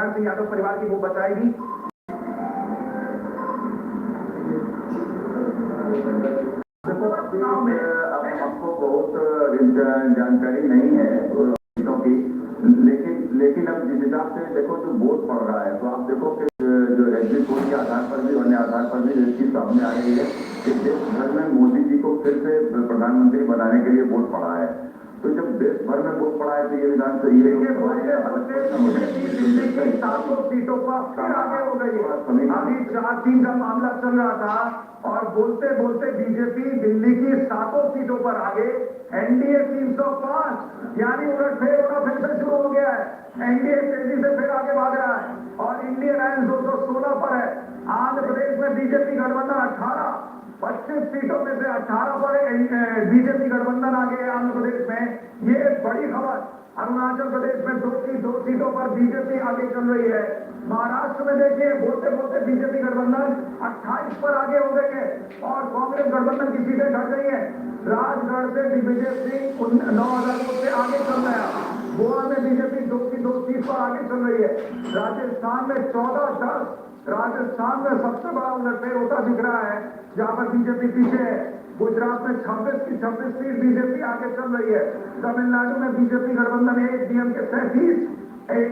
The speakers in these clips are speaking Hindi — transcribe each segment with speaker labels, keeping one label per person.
Speaker 1: मुलायम सिंह यादव परिवार की वो बचाएगी।
Speaker 2: अब हमको बहुत जानकारी नहीं है क्योंकि लेकिन अब जिस हिसाब से देखो जो वोट पड़ रहा है तो आप देखो कि जो एग्जिट पोल के आधार पर भी अन्य आधार पर भी एक चीज सामने आ रही है कि देश भर में मोदी जी को फिर से प्रधानमंत्री बनाने के लिए वोट पड़ा है। तो जब देश भर में वोट पड़ा है तो ये विधान सही है।
Speaker 1: दिल्ली की 700 सीटों पर फिर आगे हो गई है। अभी 4-3 का मामला चल रहा था और बोलते बोलते बीजेपी दिल्ली की 700 सीटों पर आगे, एनडीए 305, यानी उलटफेर फिर से शुरू हो गया है। एनडीए तेजी से फिर आगे भाग रहा है और इंडियन अलायंस 216 पर है। आंध्र प्रदेश में बीजेपी गठबंधन 18, 25 सीटों में से 18 पर बीजेपी गठबंधन आगे है आंध्र प्रदेश में। ये बड़ी खबर। अरुणाचल प्रदेश में 2 सीटों पर बीजेपी आगे चल रही है। महाराष्ट्र में देखिए बोलते बोलते बीजेपी गठबंधन 28 पर आगे हो गई है और कांग्रेस गठबंधन की सीटें घट गई है। राजगढ़ से दिग्विजय सिंह 9,000 वोट से आगे चल रहा है। गोवा में बीजेपी 2 सीट पर आगे चल रही है। राजस्थान में 14-10, राजस्थान में सबसे बड़ा उलटफेर होता दिख रहा है जहां पर बीजेपी पीछे है। गुजरात में 26 की 26 सीट बीजेपी आगे चल रही है। तमिलनाडु में बीजेपी गठबंधन 1, DMK 37,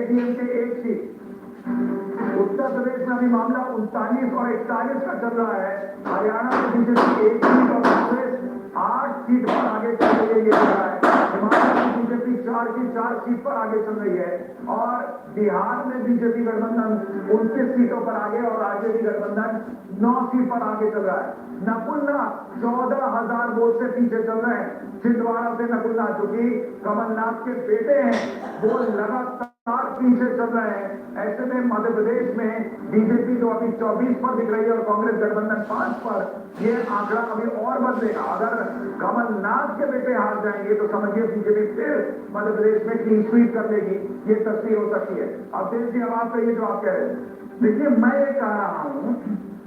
Speaker 1: DMK 1 seat. Uttar Pradesh में अभी मामला 39 और 41 का चल रहा है। हरियाणा में बीजेपी 1 सीट और कांग्रेस 8 सीट पर आगे चल रही है। ये रहा है। हिमाचल में बीजेपी 4 की 4 सीट पर आगे चल रही है और बिहार में बीजेपी गठबंधन 29 सीटों पर आगे और आरजेडी गठबंधन 9 सीट पर आगे चल रहा है। नकुलनाथ 14,000 वोट से पीछे चल रहे हैं। छिंदवाड़ा से नकुलनाथ जो कि कमलनाथ के बेटे हैं वो लगातार पीछे चल रहे हैं। ऐसे में मध्य प्रदेश में बीजेपी तो अभी 24 पर दिख रही है और कांग्रेस गठबंधन 5 पर। ये आंकड़ा अभी और बदलेगा। अगर कमलनाथ के बेटे हार जाएंगे तो समझिए बीजेपी फिर मध्य प्रदेश में क्लीन स्वीप कर लेगी। ये तस्वीर हो सकती है। अब देश की आवाज कहिए जो आप कह रहे हैं। देखिए मैं ये कह रहा हूं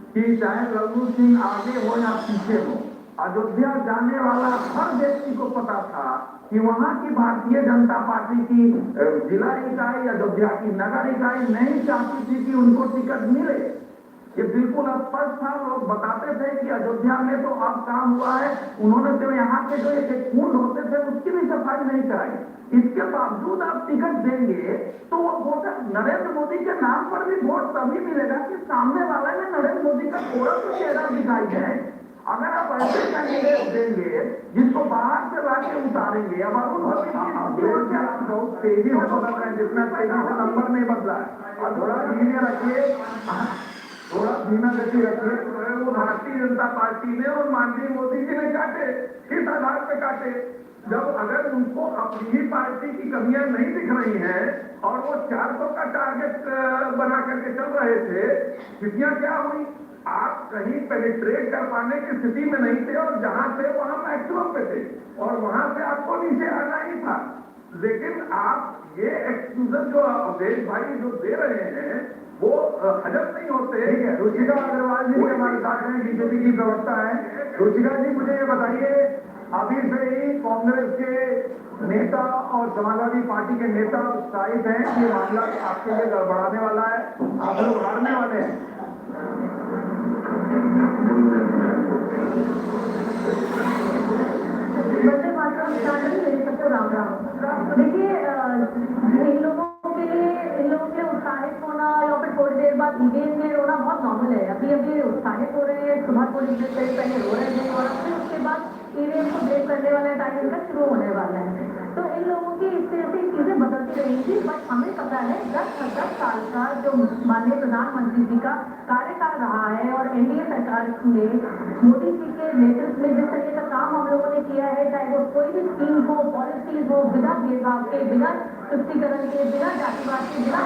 Speaker 1: कि चाहे रघु सिंह आगे हो या पीछे हो, अयोध्या जाने वाला हर व्यक्ति को पता था कि वहां की भारतीय जनता पार्टी की जिला इकाई, अयोध्या की नगर इकाई नहीं चाहती थी कि उनको टिकट मिले। ये बिल्कुल स्पष्ट था। लोग बताते थे कि अयोध्या में तो अब काम हुआ है। उन्होंने तो यहाँ के जो एक कुंड होते थे उसकी भी सफाई नहीं कराई। इसके बावजूद आप टिकट देंगे तो वो वोटर नरेंद्र मोदी के नाम पर भी वोट तभी मिलेगा कि सामने वाले में नरेंद्र मोदी का थोड़ा सा चेहरा दिखाई जाए। अगर आप ऐसे कैंडिडेट देंगे जिसको बाहर से लाके उतारेंगे, अब बहुत तेजी से बदल रहे हैं, जितना तेजी से नंबर नहीं बदला है और थोड़ा धीरे रखिए, थोड़ा धीमा गति रखिए। वो भारतीय जनता पार्टी ने और माननीय मोदी जी ने काटे, किस आधार पे काटे? जब अगर उनको अपनी ही पार्टी की कमियां नहीं दिख रही हैं और वो 400 का टारगेट बना करके चल रहे थे, स्थितियां क्या हुई? आप कहीं पेनिट्रेट कर पाने की स्थिति में नहीं थे और जहां थे वहां मैक्सिमम पे थे और वहां से आपको नीचे आना ही था। लेकिन आप ये एक्सक्यूजन जो अवधेश भाई जो दे रहे हैं वो हजम नहीं होते। ठीक है, रुचिका अग्रवाल जी हमारे साथ में बीजेपी की प्रवक्ता है। रुचिका जी मुझे ये बताइए, अभी से ही कांग्रेस के नेता और समाजवादी पार्टी के नेता उत्साहित हैं कि मामला आपके लिए गड़बड़ाने वाला है, आप लोग हारने वाले हैं।
Speaker 3: राम राम। देखिए इन लोगों के उत्साहित होना या फिर थोड़ी देर बाद ईवीएम में रोना बहुत नॉर्मल है। अभी उत्साहित हो रहे हैं, सुबह थोड़ी देर पहले रो रहे थे और फिर उसके बाद ईवीएम को ब्रेक करने वाला टाइम इनका शुरू होने वाला है। तो इन लोगों की इस तरह से चीजें बदलती रहेंगी। बट हमें पता है 10 साल का जो माननीय प्रधानमंत्री जी का कार्यकाल रहा है और एनडीए सरकार में मोदी जी के नेतृत्व में जिस तरह का काम हम लोगों ने किया है, चाहे वो कोई भी स्कीम हो, पॉलिसीज हो, बिना भेदभाव के, बिना तुष्टीकरण के, बिना जातिवाद के, बिना